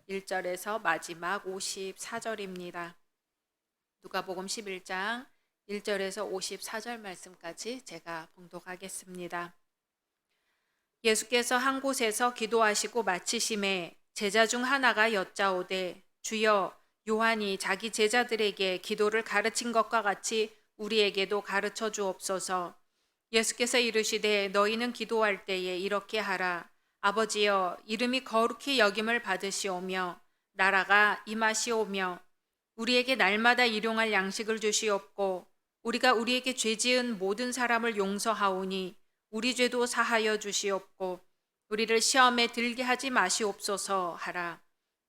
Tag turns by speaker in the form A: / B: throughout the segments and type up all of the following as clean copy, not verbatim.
A: 1절에서 마지막 54절입니다. 누가복음 11장 1절에서 54절 말씀까지 제가 봉독하겠습니다. 예수께서 한 곳에서 기도하시고 마치심에 제자 중 하나가 여짜오되 주여, 요한이 자기 제자들에게 기도를 가르친 것과 같이 우리에게도 가르쳐 주옵소서. 예수께서 이르시되 너희는 기도할 때에 이렇게 하라. 아버지여, 이름이 거룩히 여김을 받으시오며 나라가 임하시오며 우리에게 날마다 일용할 양식을 주시옵고 우리가 우리에게 죄 지은 모든 사람을 용서하오니 우리 죄도 사하여 주시옵고 우리를 시험에 들게 하지 마시옵소서 하라.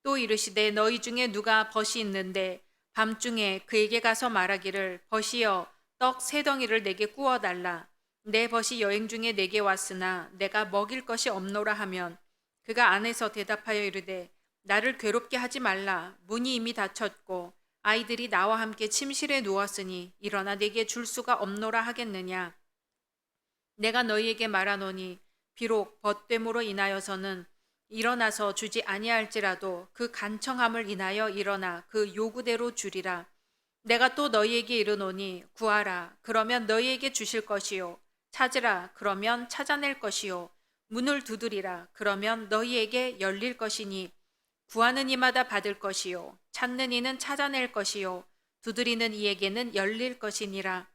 A: 또 이르시되 너희 중에 누가 벗이 있는데 밤중에 그에게 가서 말하기를 벗이여, 떡 3덩이를 내게 구워 달라. 내 벗이 여행 중에 내게 왔으나 내가 먹일 것이 없노라 하면 그가 안에서 대답하여 이르되 나를 괴롭게 하지 말라. 문이 이미 닫혔고 아이들이 나와 함께 침실에 누웠으니 일어나 내게 줄 수가 없노라 하겠느냐. 내가 너희에게 말하노니 비록 벗됨으로 인하여서는 일어나서 주지 아니할지라도 그 간청함을 인하여 일어나 그 요구대로 주리라. 내가 또 너희에게 이르노니 구하라, 그러면 너희에게 주실 것이요. 찾으라, 그러면 찾아낼 것이요. 문을 두드리라, 그러면 너희에게 열릴 것이니 구하는 이마다 받을 것이요. 찾는 이는 찾아낼 것이요. 두드리는 이에게는 열릴 것이니라.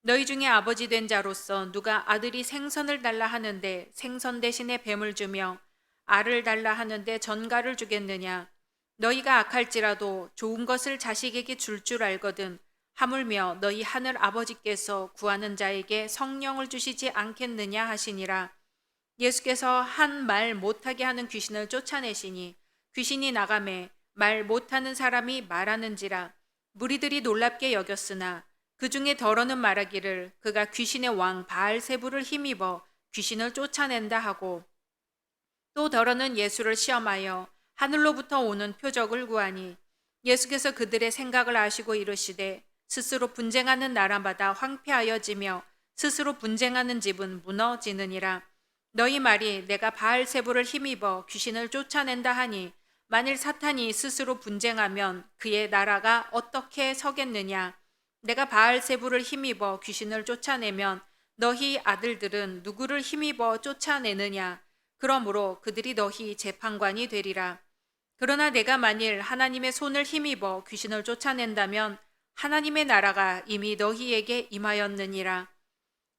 A: 너희 중에 아버지 된 자로서 누가 아들이 생선을 달라 하는데 생선 대신에 뱀을 주며 알을 달라 하는데 전갈을 주겠느냐. 너희가 악할지라도 좋은 것을 자식에게 줄 알거든 하물며 너희 하늘 아버지께서 구하는 자에게 성령을 주시지 않겠느냐 하시니라. 예수께서 한 말 못하게 하는 귀신을 쫓아내시니 귀신이 나가매 말 못하는 사람이 말하는지라. 무리들이 놀랍게 여겼으나 그 중에 더러는 말하기를 그가 귀신의 왕 바알세불을 힘입어 귀신을 쫓아낸다 하고, 또 더러는 예수를 시험하여 하늘로부터 오는 표적을 구하니 예수께서 그들의 생각을 아시고 이르시되 스스로 분쟁하는 나라마다 황폐하여지며 스스로 분쟁하는 집은 무너지느니라. 너희 말이 내가 바알세불을 힘입어 귀신을 쫓아낸다 하니 만일 사탄이 스스로 분쟁하면 그의 나라가 어떻게 서겠느냐. 내가 바알세불을 힘입어 귀신을 쫓아내면 너희 아들들은 누구를 힘입어 쫓아내느냐. 그러므로 그들이 너희 재판관이 되리라. 그러나 내가 만일 하나님의 손을 힘입어 귀신을 쫓아낸다면 하나님의 나라가 이미 너희에게 임하였느니라.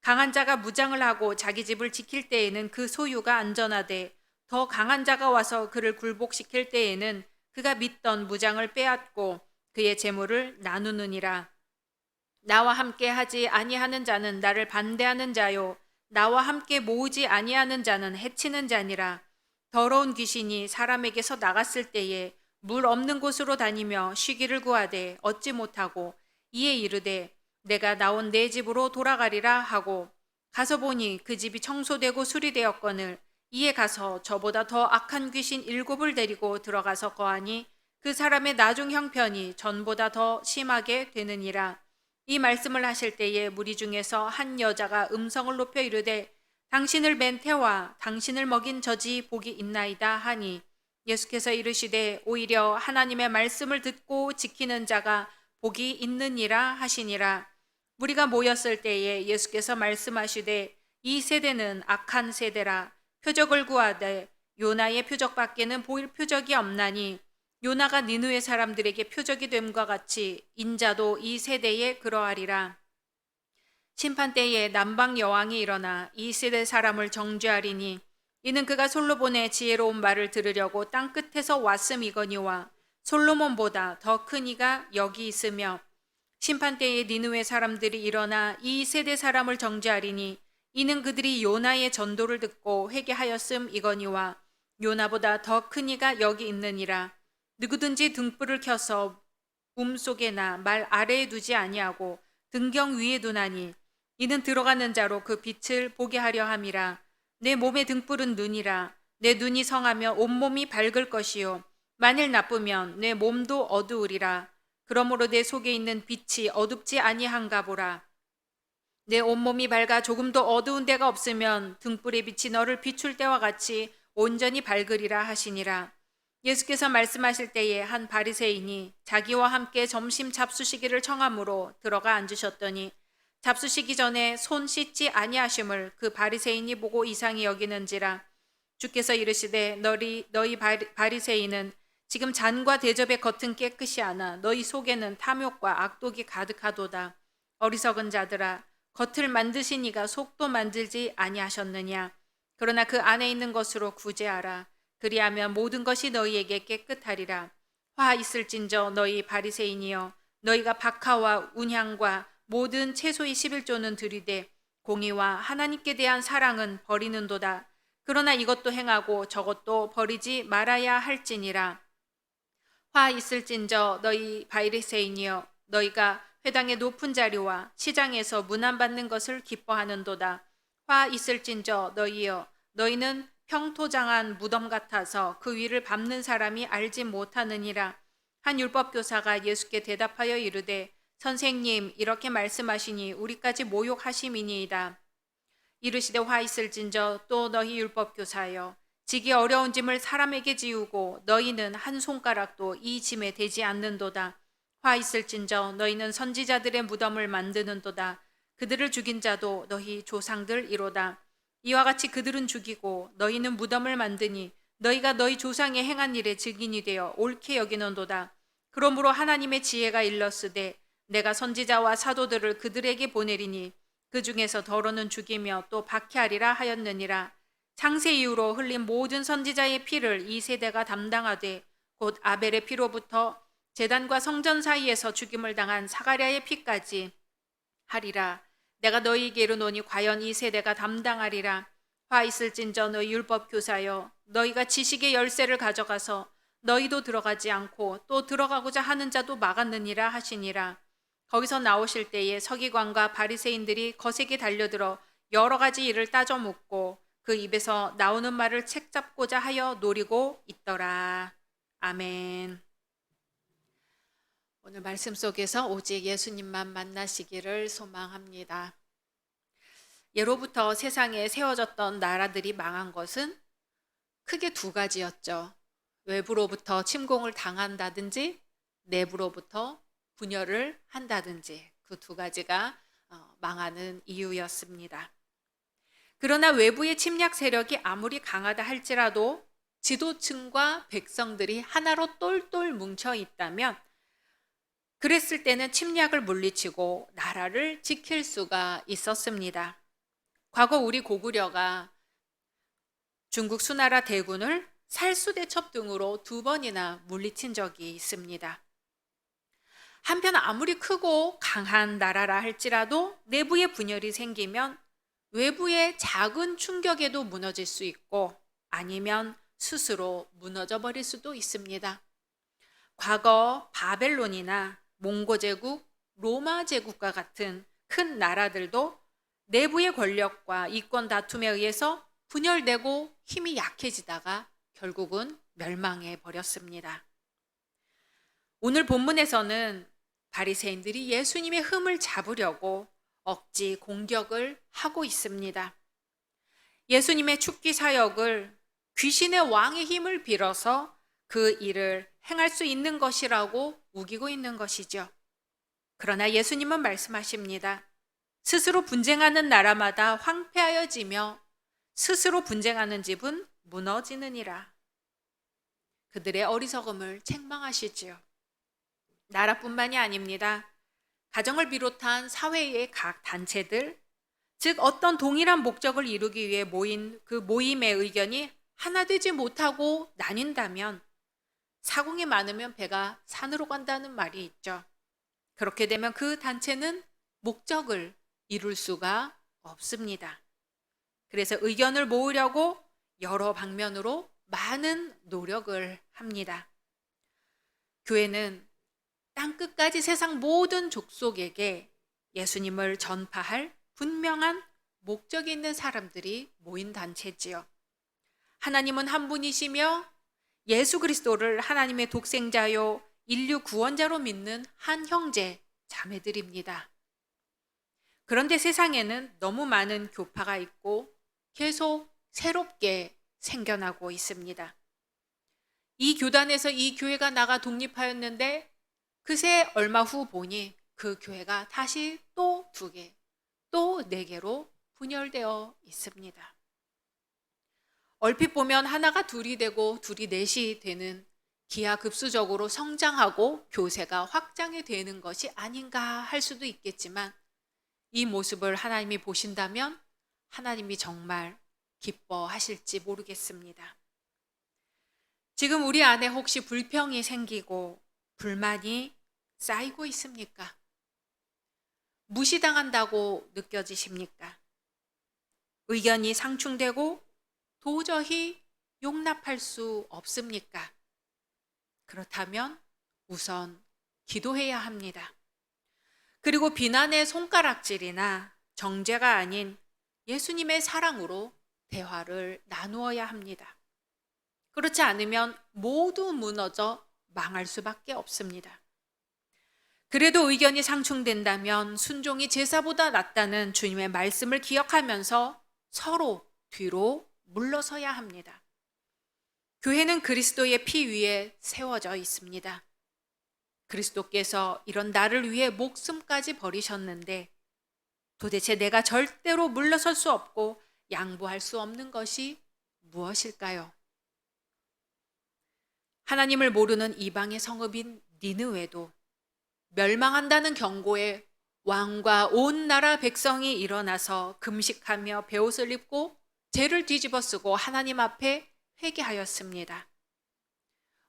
A: 강한 자가 무장을 하고 자기 집을 지킬 때에는 그 소유가 안전하되 더 강한 자가 와서 그를 굴복시킬 때에는 그가 믿던 무장을 빼앗고 그의 재물을 나누느니라. 나와 함께 하지 아니하는 자는 나를 반대하는 자요, 나와 함께 모으지 아니하는 자는 해치는 자니라. 더러운 귀신이 사람에게서 나갔을 때에 물 없는 곳으로 다니며 쉬기를 구하되 얻지 못하고 이에 이르되 내가 나온 내 집으로 돌아가리라 하고 가서 보니 그 집이 청소되고 수리되었거늘 이에 가서 저보다 더 악한 귀신 7을 데리고 들어가서 거하니 그 사람의 나중 형편이 전보다 더 심하게 되느니라. 이 말씀을 하실 때에 무리 중에서 한 여자가 음성을 높여 이르되 당신을 맨 태와 당신을 먹인 젖이 복이 있나이다 하니 예수께서 이르시되 오히려 하나님의 말씀을 듣고 지키는 자가 복이 있느니라 하시니라. 무리가 모였을 때에 예수께서 말씀하시되 이 세대는 악한 세대라. 표적을 구하되 요나의 표적밖에는 보일 표적이 없나니 요나가 니느웨 사람들에게 표적이 됨과 같이 인자도 이 세대에 그러하리라. 심판 때에 남방 여왕이 일어나 이 세대 사람을 정죄하리니 이는 그가 솔로몬의 지혜로운 말을 들으려고 땅 끝에서 왔음이거니와 솔로몬보다 더 큰 이가 여기 있으며, 심판 때에 니느웨 사람들이 일어나 이 세대 사람을 정죄하리니 이는 그들이 요나의 전도를 듣고 회개하였음이거니와 요나보다 더 큰 이가 여기 있느니라. 누구든지 등불을 켜서 몸속에나 말 아래에 두지 아니하고 등경 위에 두나니 이는 들어가는 자로 그 빛을 보게 하려 함이라. 내 몸의 등불은 눈이라. 내 눈이 성하며 온몸이 밝을 것이요 만일 나쁘면 내 몸도 어두우리라. 그러므로 내 속에 있는 빛이 어둡지 아니한가 보라. 내 온몸이 밝아 조금도 어두운 데가 없으면 등불의 빛이 너를 비출 때와 같이 온전히 밝으리라 하시니라. 예수께서 말씀하실 때에 한 바리새인이 자기와 함께 점심 잡수시기를 청함으로 들어가 앉으셨더니 잡수시기 전에 손 씻지 아니하심을 그 바리새인이 보고 이상히 여기는지라. 주께서 이르시되 너희 바리새인은 지금 잔과 대접의 겉은 깨끗이 하나 너희 속에는 탐욕과 악독이 가득하도다. 어리석은 자들아, 겉을 만드신 이가 속도 만들지 아니하셨느냐. 그러나 그 안에 있는 것으로 구제하라. 그리하면 모든 것이 너희에게 깨끗하리라. 화 있을진저 너희 바리새인이여, 너희가 박하와 운향과 모든 채소의 11조는 들이되 공의와 하나님께 대한 사랑은 버리는도다. 그러나 이것도 행하고 저것도 버리지 말아야 할지니라. 화 있을진저 너희 바리새인이여, 너희가 회당의 높은 자리와 시장에서 문안받는 것을 기뻐하는도다. 화 있을진저 너희여, 너희는 평토장한 무덤 같아서 그 위를 밟는 사람이 알지 못하느니라. 한 율법교사가 예수께 대답하여 이르되 선생님, 이렇게 말씀하시니 우리까지 모욕하심이니이다. 이르시되 화 있을진저 또 너희 율법교사여, 지기 어려운 짐을 사람에게 지우고 너희는 한 손가락도 이 짐에 대지 않는도다. 화 있을진저 너희는 선지자들의 무덤을 만드는도다. 그들을 죽인 자도 너희 조상들이로다. 이와 같이 그들은 죽이고 너희는 무덤을 만드니 너희가 너희 조상이 행한 일의 증인이 되어 옳게 여기는도다. 그러므로 하나님의 지혜가 일렀으되 내가 선지자와 사도들을 그들에게 보내리니 그 중에서 더러는 죽이며 또 박해하리라 하였느니라. 창세 이후로 흘린 모든 선지자의 피를 이 세대가 담당하되 곧 아벨의 피로부터 제단과 성전 사이에서 죽임을 당한 사가랴의 피까지 하리라. 내가 너희에게 이르노니 과연 이 세대가 담당하리라. 화 있을진저 너희 율법교사여, 너희가 지식의 열쇠를 가져가서 너희도 들어가지 않고 또 들어가고자 하는 자도 막았느니라 하시니라. 거기서 나오실 때에 서기관과 바리새인들이 거세게 달려들어 여러 가지 일을 따져 묻고 그 입에서 나오는 말을 책잡고자 하여 노리고 있더라. 아멘. 오늘 말씀 속에서 오직 예수님만 만나시기를 소망합니다. 예로부터 세상에 세워졌던 나라들이 망한 것은 크게 두 가지였죠. 외부로부터 침공을 당한다든지 내부로부터 분열을 한다든지, 그 두 가지가 망하는 이유였습니다. 그러나 외부의 침략 세력이 아무리 강하다 할지라도 지도층과 백성들이 하나로 똘똘 뭉쳐 있다면 그랬을 때는 침략을 물리치고 나라를 지킬 수가 있었습니다. 과거 우리 고구려가 중국 수나라 대군을 살수대첩 등으로 2번이나 물리친 적이 있습니다. 한편 아무리 크고 강한 나라라 할지라도 내부의 분열이 생기면 외부의 작은 충격에도 무너질 수 있고 아니면 스스로 무너져 버릴 수도 있습니다. 과거 바벨론이나 몽고 제국, 로마 제국과 같은 큰 나라들도 내부의 권력과 이권 다툼에 의해서 분열되고 힘이 약해지다가 결국은 멸망해 버렸습니다. 오늘 본문에서는 바리새인들이 예수님의 흠을 잡으려고 억지 공격을 하고 있습니다. 예수님의 축기 사역을 귀신의 왕의 힘을 빌어서 그 일을 행할 수 있는 것이라고 우기고 있는 것이죠. 그러나 예수님은 말씀하십니다. 스스로 분쟁하는 나라마다 황폐하여지며 스스로 분쟁하는 집은 무너지느니라. 그들의 어리석음을 책망하시지요. 나라뿐만이 아닙니다. 가정을 비롯한 사회의 각 단체들, 즉 어떤 동일한 목적을 이루기 위해 모인 그 모임의 의견이 하나 되지 못하고 나뉜다면 사공이 많으면 배가 산으로 간다는 말이 있죠. 그렇게 되면 그 단체는 목적을 이룰 수가 없습니다. 그래서 의견을 모으려고 여러 방면으로 많은 노력을 합니다. 교회는 땅끝까지 세상 모든 족속에게 예수님을 전파할 분명한 목적이 있는 사람들이 모인 단체지요. 하나님은 한 분이시며 예수 그리스도를 하나님의 독생자요 인류 구원자로 믿는 한 형제 자매들입니다. 그런데 세상에는 너무 많은 교파가 있고 계속 새롭게 생겨나고 있습니다. 이 교단에서 이 교회가 나가 독립하였는데 그새 얼마 후 보니 그 교회가 다시 또 2개, 또 4개로 분열되어 있습니다. 얼핏 보면 하나가 둘이 되고 둘이 넷이 되는 기하급수적으로 성장하고 교세가 확장이 되는 것이 아닌가 할 수도 있겠지만 이 모습을 하나님이 보신다면 하나님이 정말 기뻐하실지 모르겠습니다. 지금 우리 안에 혹시 불평이 생기고 불만이 쌓이고 있습니까? 무시당한다고 느껴지십니까? 의견이 상충되고 도저히 용납할 수 없습니까? 그렇다면 우선 기도해야 합니다. 그리고 비난의 손가락질이나 정죄가 아닌 예수님의 사랑으로 대화를 나누어야 합니다. 그렇지 않으면 모두 무너져 망할 수밖에 없습니다. 그래도 의견이 상충된다면 순종이 제사보다 낫다는 주님의 말씀을 기억하면서 서로 뒤로 물러서야 합니다. 교회는 그리스도의 피 위에 세워져 있습니다. 그리스도께서 이런 나를 위해 목숨까지 버리셨는데 도대체 내가 절대로 물러설 수 없고 양보할 수 없는 것이 무엇일까요? 하나님을 모르는 이방의 성읍인 니느웨도 멸망한다는 경고에 왕과 온 나라 백성이 일어나서 금식하며 베옷을 입고 죄를 뒤집어 쓰고 하나님 앞에 회개하였습니다.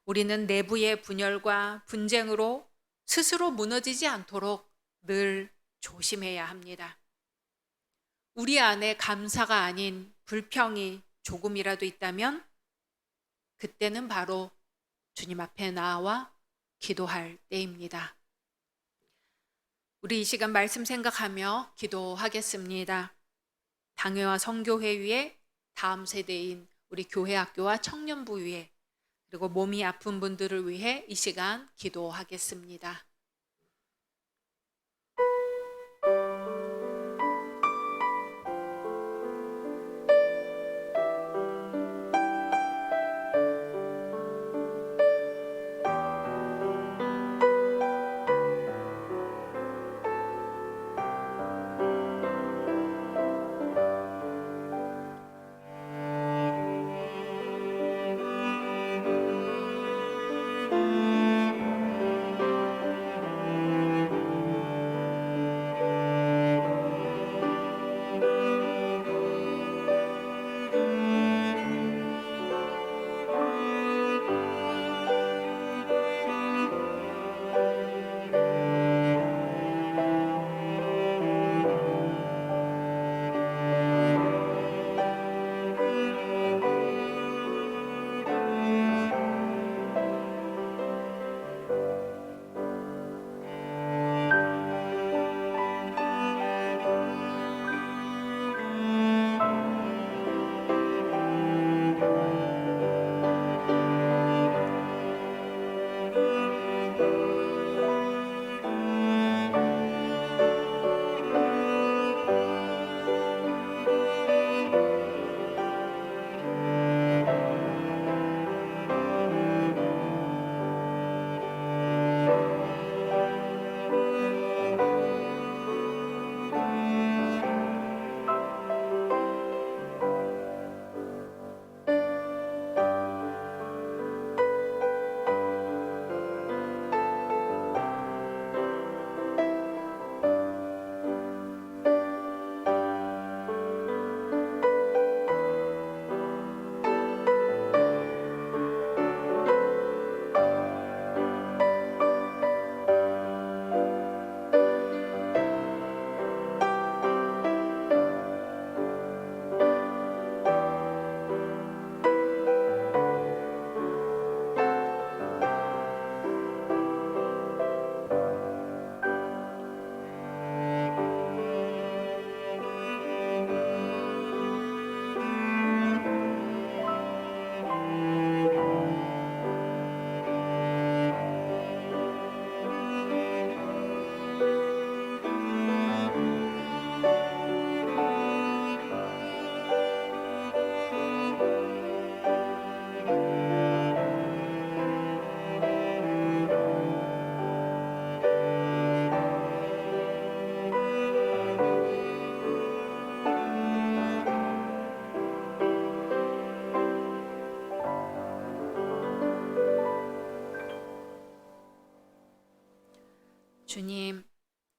A: 우리는 내부의 분열과 분쟁으로 스스로 무너지지 않도록 늘 조심해야 합니다. 우리 안에 감사가 아닌 불평이 조금이라도 있다면 그때는 바로 주님 앞에 나와 기도할 때입니다. 우리 이 시간 말씀 생각하며 기도하겠습니다. 당회와 성교회 위에 다음 세대인 우리 교회 학교와 청년부 위에 그리고 몸이 아픈 분들을 위해 이 시간 기도하겠습니다.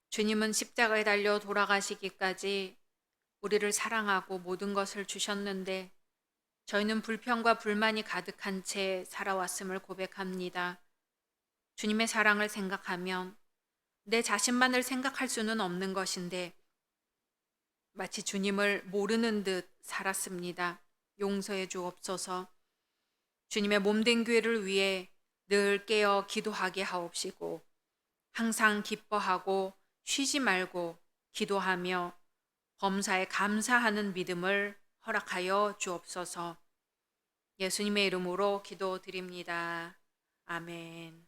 A: 주님은 십자가에 달려 돌아가시기까지 우리를 사랑하고 모든 것을 주셨는데 저희는 불평과 불만이 가득한 채 살아왔음을 고백합니다. 주님의 사랑을 생각하면 내 자신만을 생각할 수는 없는 것인데 마치 주님을 모르는 듯 살았습니다. 용서해 주옵소서. 주님의 몸된 교회를 위해 늘 깨어 기도하게 하옵시고 항상 기뻐하고 쉬지 말고 기도하며 범사에 감사하는 믿음을 허락하여 주옵소서. 예수님의 이름으로 기도드립니다. 아멘.